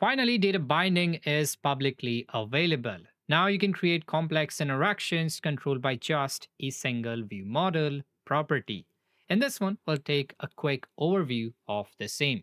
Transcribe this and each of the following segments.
Finally, data binding is publicly available. Now you can create complex interactions controlled by just a single view model property. In this one, we'll take a quick overview of the same.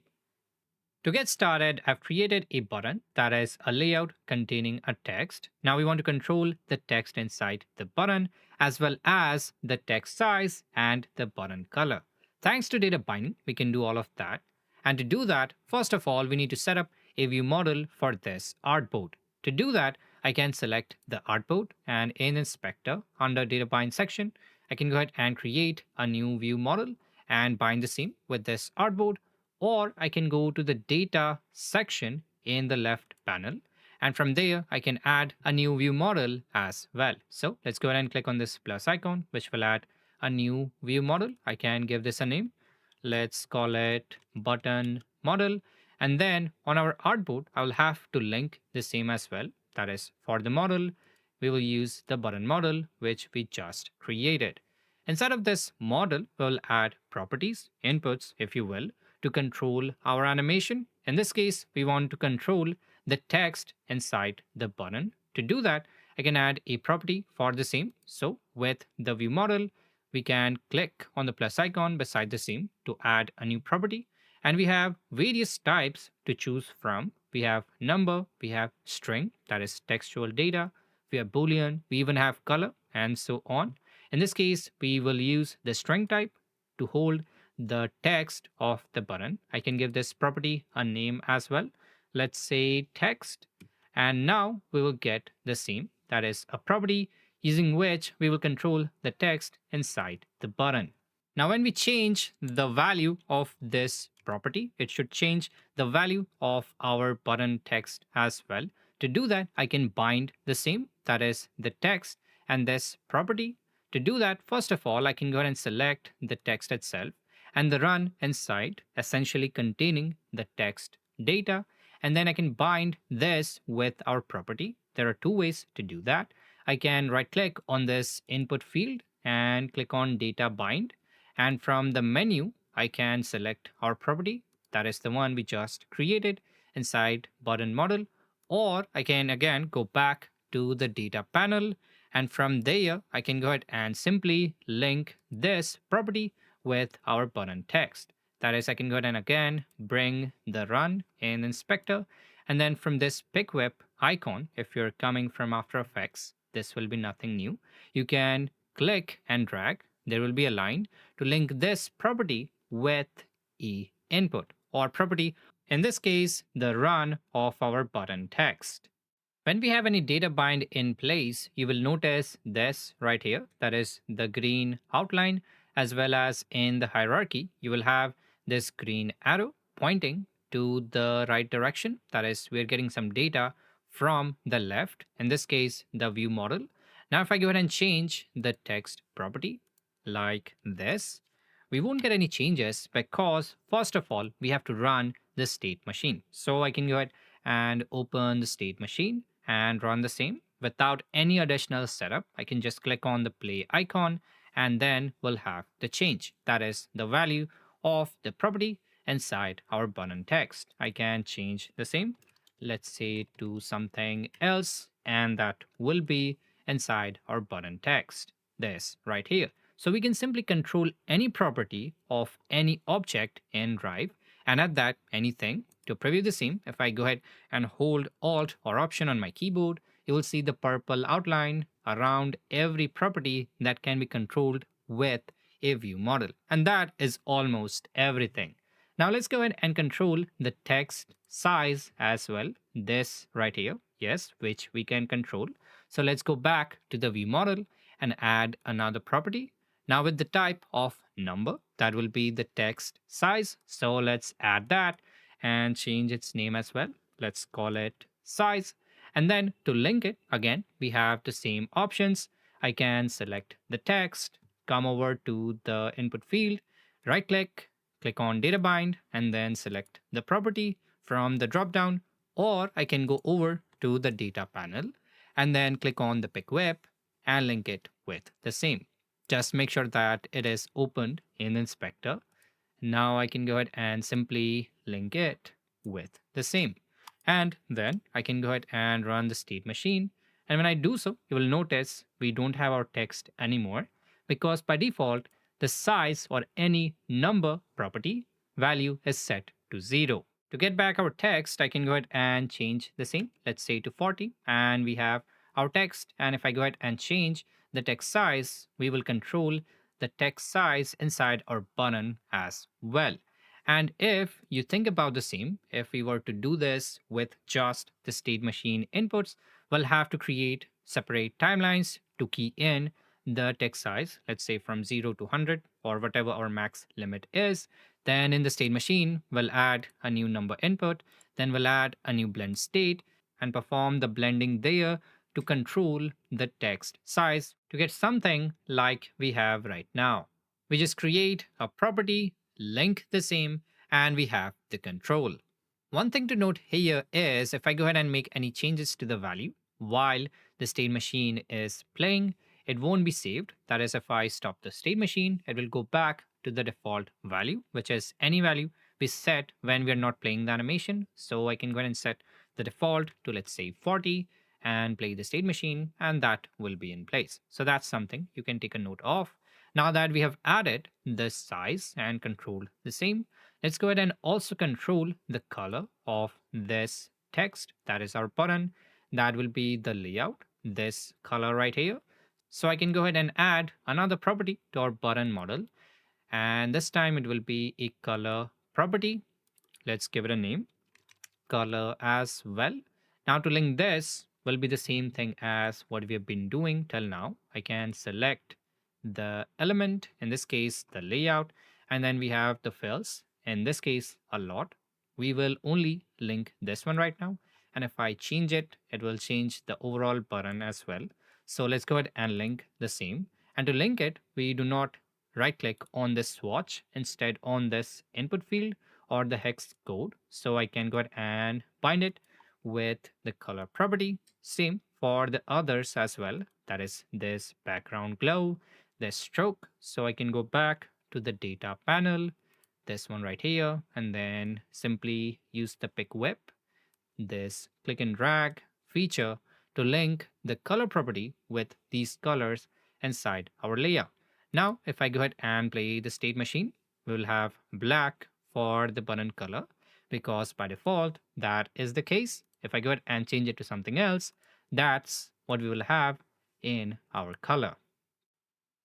To get started, I've created a button that is a layout containing a text. Now we want to control the text inside the button as well as the text size and the button color. Thanks to data binding, we can do all of that. And to do that, first of all, we need to set up a view model for this artboard. To do that, I can select the artboard and in inspector under data bind section, I can go ahead and create a new view model and bind the same with this artboard, or I can go to the data section in the left panel. And from there, I can add a new view model as well. So let's go ahead and click on this plus icon, which will add a new view model. I can give this a name. Let's call it button model. And then on our artboard, I will have to link the same as well. That is, for the model, we will use the button model, which we just created. Inside of this model, we'll add properties, inputs, if you will, to control our animation. In this case, we want to control the text inside the button. To do that, I can add a property for the same. So with the view model, we can click on the plus icon beside the same to add a new property. And we have various types to choose from. We have number, we have string, that is textual data, we have boolean, we even have color, and so on. In this case, we will use the string type to hold the text of the button. I can give this property a name as well. Let's say text. And now we will get the same, that is a property using which we will control the text inside the button. Now, when we change the value of this property, it should change the value of our button text as well. To do that, I can bind the same, that is the text and this property. To do that, first of all, I can go ahead and select the text itself and the run inside, essentially containing the text data. And then I can bind this with our property. There are two ways to do that. I can right click on this input field and click on data bind. And from the menu, I can select our property. That is the one we just created inside button model. Or I can again go back to the data panel. And from there, I can go ahead and simply link this property with our button text. That is, I can go ahead and again bring the run in inspector. And then from this pick whip icon, if you're coming from After Effects, this will be nothing new. You can click and drag. There will be a line to link this property with e input or property, in this case, the run of our button text. When we have any data bind in place, you will notice this right here, that is the green outline, as well as in the hierarchy, you will have this green arrow pointing to the right direction. That is, we're getting some data from the left, in this case, the view model. Now, if I go ahead and change the text property like this, we won't get any changes because, first of all, we have to run the state machine. So I can go ahead and open the state machine and run the same without any additional setup. I can just click on the play icon and then we'll have the change. That is the value of the property inside our button text. I can change the same, let's say to something else, and that will be inside our button text, this right here. So we can simply control any property of any object in Rive and add that anything. To preview the same, if I go ahead and hold Alt or Option on my keyboard, you will see the purple outline around every property that can be controlled with a view model. And that is almost everything. Now let's go ahead and control the text size as well. This right here, yes, which we can control. So let's go back to the view model and add another property. Now with the type of number, that will be the text size. So let's add that and change its name as well. Let's call it size. And then to link it, again, we have the same options. I can select the text, come over to the input field, right click, click on data bind, and then select the property from the drop down. Or I can go over to the data panel and then click on the pick whip and link it with the same. Just make sure that it is opened in inspector. Now I can go ahead and simply link it with the same. And then I can go ahead and run the state machine. And when I do so, you will notice we don't have our text anymore because by default, the size or any number property value is set to 0. To get back our text, I can go ahead and change the same. Let's say to 40, and we have our text. And if I go ahead and change the text size, we will control the text size inside our button as well. And if you think about the same, if we were to do this with just the state machine inputs, we'll have to create separate timelines to key in the text size, let's say from 0 to 100 or whatever our max limit is. Then in the state machine, we'll add a new number input, then we'll add a new blend state and perform the blending there to control the text size to get something like we have right now. We just create a property, link the same, and we have the control. One thing to note here is if I go ahead and make any changes to the value while the state machine is playing, it won't be saved. That is, if I stop the state machine, it will go back to the default value, which is any value we set when we are not playing the animation. So I can go ahead and set the default to, let's say, 40 and play the state machine, and that will be in place. So that's something you can take a note of. Now that we have added this size and controlled the same, let's go ahead and also control the color of this text. That is our button. That will be the layout, this color right here. So I can go ahead and add another property to our button model. And this time it will be a color property. Let's give it a name, color as well. Now to link this will be the same thing as what we have been doing till now. I can select the element, in this case the layout, and then we have the fills, in this case a lot. We will only link this one right now, and if I change it, it will change the overall button as well. So let's go ahead and link the same. And to link it, we do not right click on this swatch, instead on this input field or the hex code. So I can go ahead and bind it with the color property. Same for the others as well. That is this background glow, this stroke. So I can go back to the data panel, this one right here, and then simply use the pick whip, this click and drag feature to link the color property with these colors inside our layer. Now, if I go ahead and play the state machine, we will have black for the button color because by default that is the case. If I go ahead and change it to something else, that's what we will have in our color.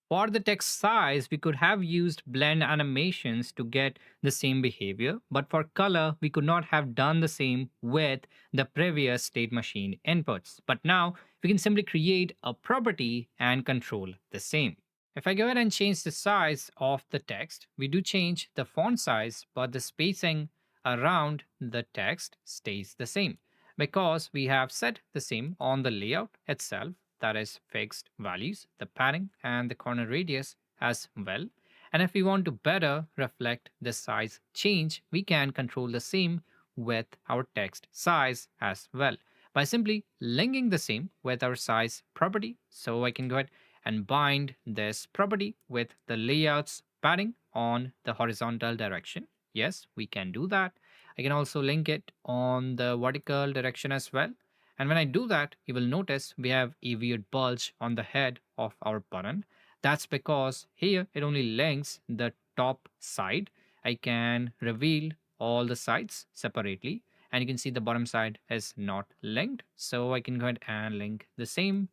For the text size, we could have used blend animations to get the same behavior, but for color, we could not have done the same with the previous state machine inputs. But now we can simply create a property and control the same. If I go ahead and change the size of the text, we do change the font size, but the spacing around the text stays the same because we have set the same on the layout itself, that is fixed values, the padding and the corner radius as well. And if we want to better reflect the size change, we can control the same with our text size as well by simply linking the same with our size property. So I can go ahead and bind this property with the layouts padding on the horizontal direction. Yes, we can do that. I can also link it on the vertical direction as well. And when I do that, you will notice we have a weird bulge on the head of our button. That's because here it only links the top side. I can reveal all the sides separately, and you can see the bottom side is not linked. So I can go ahead and link the same,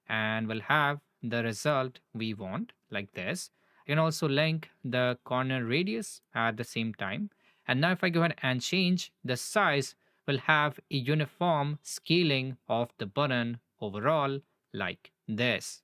and we'll have the result we want like this. I can also link the corner radius at the same time. And now if I go ahead and change the size, we'll have a uniform scaling of the button overall like this.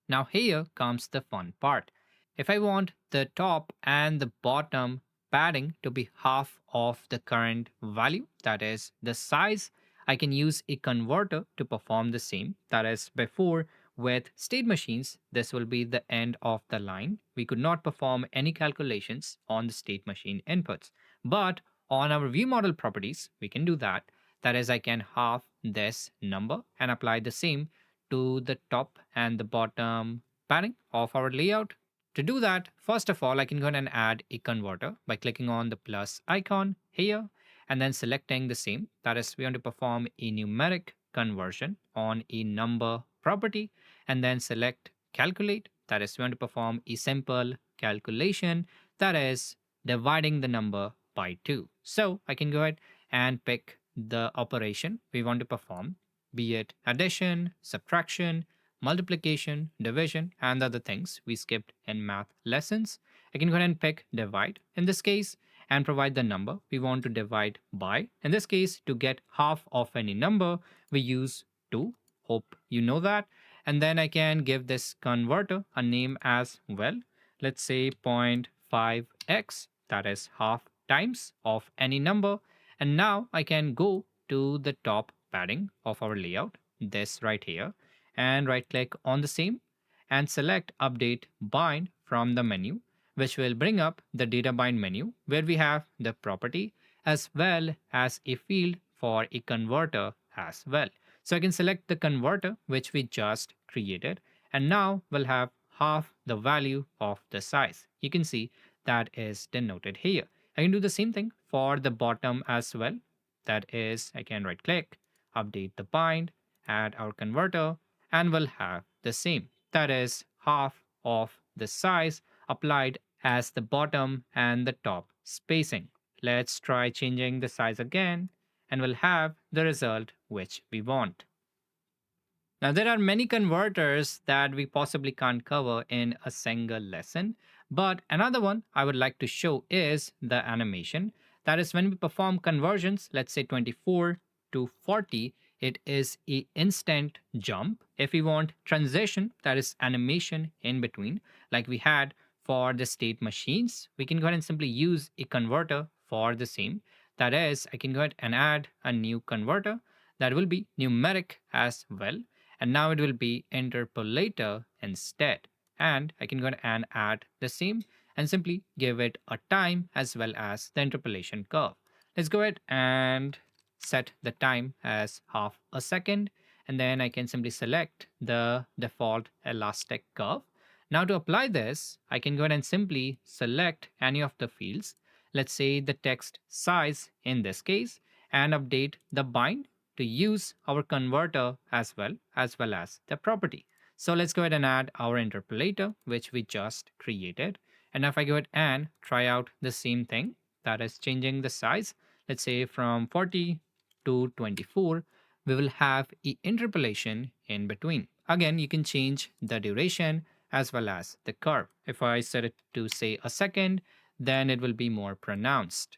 Now here comes the fun part. If I want the top and the bottom padding to be half of the current value, that is the size, I can use a converter to perform the same. That is before with state machines, this will be the end of the line. We could not perform any calculations on the state machine inputs. But on our view model properties, we can do that. That is, I can half this number and apply the same to the top and the bottom padding of our layout. To do that, first of all, I can go ahead and add a converter by clicking on the plus icon here. and then selecting the same. That is, we want to perform a numeric conversion on a number property, and then select calculate. That is, we want to perform a simple calculation, that is, dividing the number by 2. So I can go ahead and pick the operation we want to perform, be it addition, subtraction, multiplication, division, and other things we skipped in math lessons. I can go ahead and pick divide in this case and provide the number we want to divide by. In this case, to get half of any number, we use 2. Hope you know that. And then I can give this converter a name as well. Let's say 0.5x, that is half times of any number. And now I can go to the top padding of our layout, this right here, and right click on the same and select update bind from the menu, which will bring up the data bind menu where we have the property as well as a field for a converter as well. So I can select the converter which we just created, and now we'll have half the value of the size. You can see that is denoted here. I can do the same thing for the bottom as well. That is, I can right click, update the bind, add our converter, and we'll have the same. That is half of the size applied as the bottom and the top spacing. Let's try changing the size again, and we'll have the result which we want. Now, there are many converters that we possibly can't cover in a single lesson, but another one I would like to show is the animation. That is, when we perform conversions, let's say 24 to 40, it is a instant jump. If we want transition, that is animation in between, like we had for the state machines, we can go ahead and simply use a converter for the same. That is, I can go ahead and add a new converter that will be numeric as well, and now it will be interpolator instead. And I can go ahead and add the same and simply give it a time as well as the interpolation curve. Let's go ahead and set the time as half a second, and then I can simply select the default elastic curve. Now to apply this, I can go ahead and simply select any of the fields, let's say the text size in this case, and update the bind to use our converter as well as the property. So let's go ahead and add our interpolator, which we just created. And if I go ahead and try out the same thing, that is changing the size, let's say from 40 to 24, we will have a interpolation in between. Again, you can change the duration as well as the curve. If I set it to say a second, then it will be more pronounced.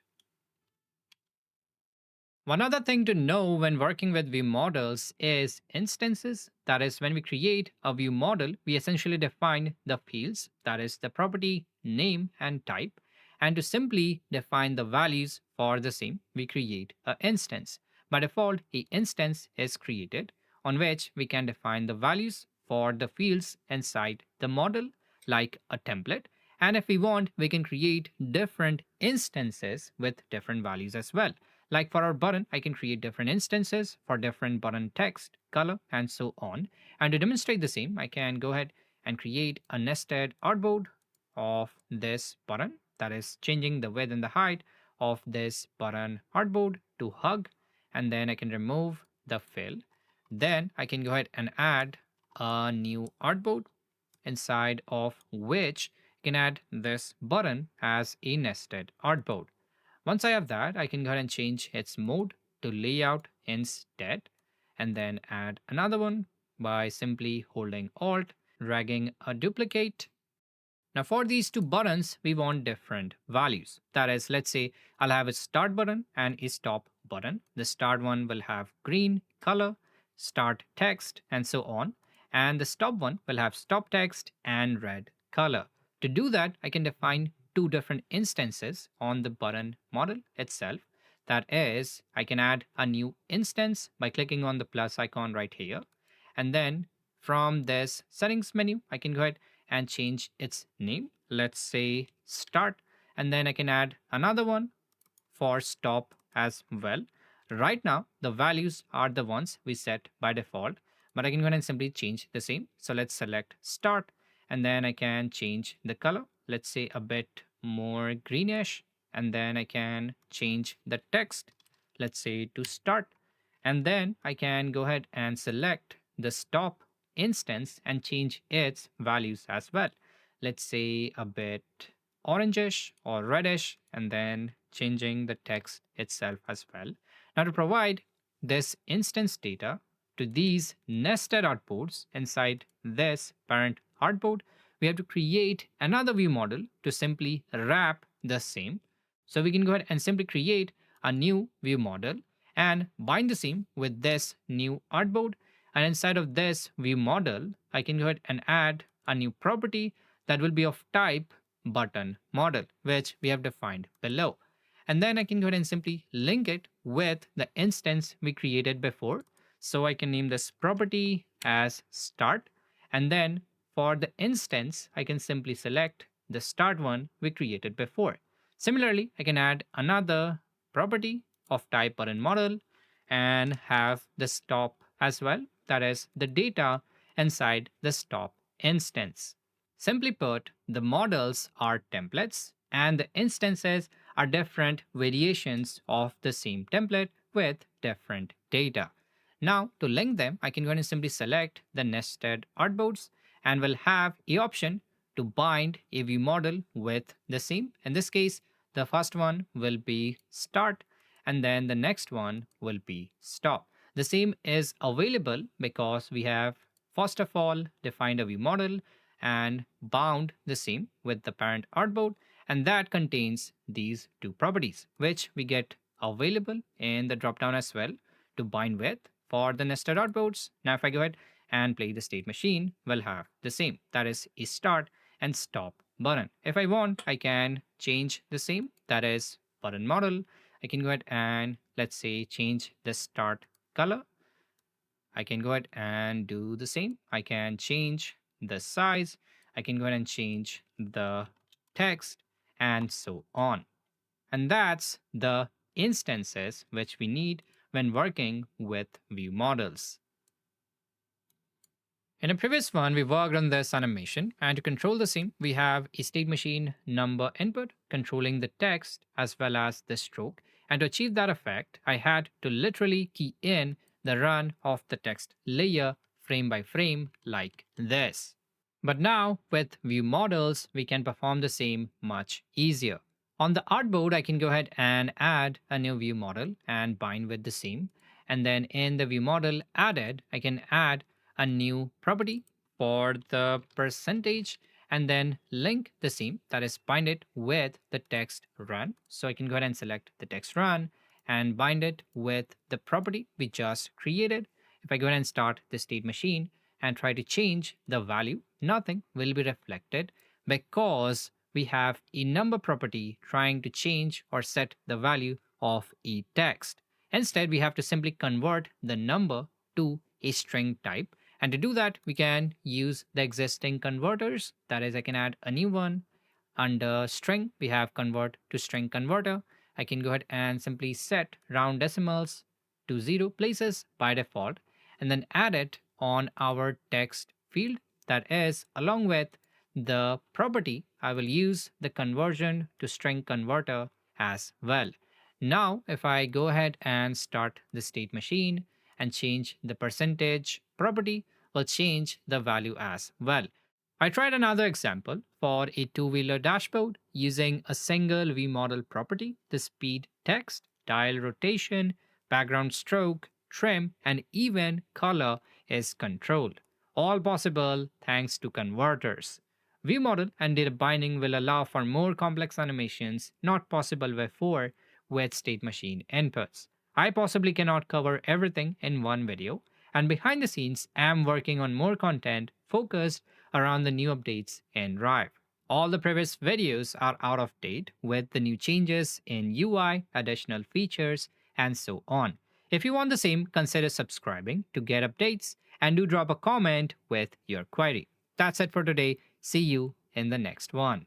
One other thing to know when working with view models is instances. That is, when we create a view model, we essentially define the fields, that is, the property, name, and type. And to simply define the values for the same, we create an instance. By default, an instance is created on which we can define the values for the fields inside the model, like a template. And if we want, we can create different instances with different values as well. Like for our button, I can create different instances for different button text, color, and so on. And to demonstrate the same, I can go ahead and create a nested artboard of this button, that is changing the width and the height of this button artboard to hug. And then I can remove the fill. Then I can go ahead and add a new artboard inside of which I can add this button as a nested artboard. Once I have that, I can go ahead and change its mode to layout instead, and then add another one by simply holding Alt, dragging a duplicate. Now for these two buttons, we want different values. That is, let's say I'll have a start button and a stop button. The start one will have green color, start text, and so on. And the stop one will have stop text and red color. To do that, I can define two different instances on the button model itself. That is, I can add a new instance by clicking on the plus icon right here. And then from this settings menu, I can go ahead and change its name. Let's say start, and then I can add another one for stop as well. Right now, the values are the ones we set by default, but I can go ahead and simply change the same. So let's select start, and then I can change the color. Let's say a bit more greenish, and then I can change the text let's say to start. And then I can go ahead and select the stop instance and change its values as well. Let's say a bit orangish or reddish, and then changing the text itself as well. Now, to provide this instance data to these nested artboards inside this parent artboard, we have to create another view model to simply wrap the same. So we can go ahead and simply create a new view model and bind the same with this new artboard. And inside of this view model, I can go ahead and add a new property that will be of type button model, which we have defined below. And then I can go ahead and simply link it with the instance we created before. So I can name this property as start. And then for the instance, I can simply select the start one we created before. Similarly, I can add another property of type button model and have the stop as well, that is the data inside the stop instance. Simply put, the models are templates and the instances are different variations of the same template with different data. Now, to link them, I can go ahead and simply select the nested artboards and will have a option to bind a view model with the same. In this case, the first one will be start and then the next one will be stop. The same is available because we have first of all defined a view model and bound the same with the parent artboard, and that contains these two properties which we get available in the dropdown as well to bind with for the nested artboards. Now if I go ahead and play the state machine, we'll have the same, that is a start and stop button. If I want, I can change the same, that is button model. I can go ahead and let's say change the start color. I can go ahead and do the same. I can change the size. I can go ahead and change the text and so on. And that's the instances which we need when working with view models. In a previous one, we worked on this animation, and to control the same, we have a state machine number input controlling the text as well as the stroke. And to achieve that effect, I had to literally key in the run of the text layer frame by frame like this. But now with view models, we can perform the same much easier. On the artboard, I can go ahead and add a new view model and bind with the same. And then in the view model added, I can add a new property for the percentage and then link the same, that is bind it with the text run. So I can go ahead and select the text run and bind it with the property we just created. If I go ahead and start the state machine and try to change the value, nothing will be reflected because we have a number property trying to change or set the value of a text. Instead, we have to simply convert the number to a string type. And to do that, we can use the existing converters. That is, I can add a new one. Under string, we have convert to string converter. I can go ahead and simply set round decimals to 0 places by default and then add it on our text field. That is, along with the property, I will use the conversion to string converter as well. Now, if I go ahead and start the state machine and change the percentage property, will change the value as well. I tried another example for a two-wheeler dashboard using a single vModel property, the speed text, dial rotation, background stroke, trim, and even color is controlled. All possible thanks to converters. ViewModel and data binding will allow for more complex animations not possible before with state machine inputs. I possibly cannot cover everything in one video, and behind the scenes, I'm working on more content focused around the new updates in Rive. All the previous videos are out of date with the new changes in UI, additional features, and so on. If you want the same, consider subscribing to get updates and do drop a comment with your query. That's it for today. See you in the next one.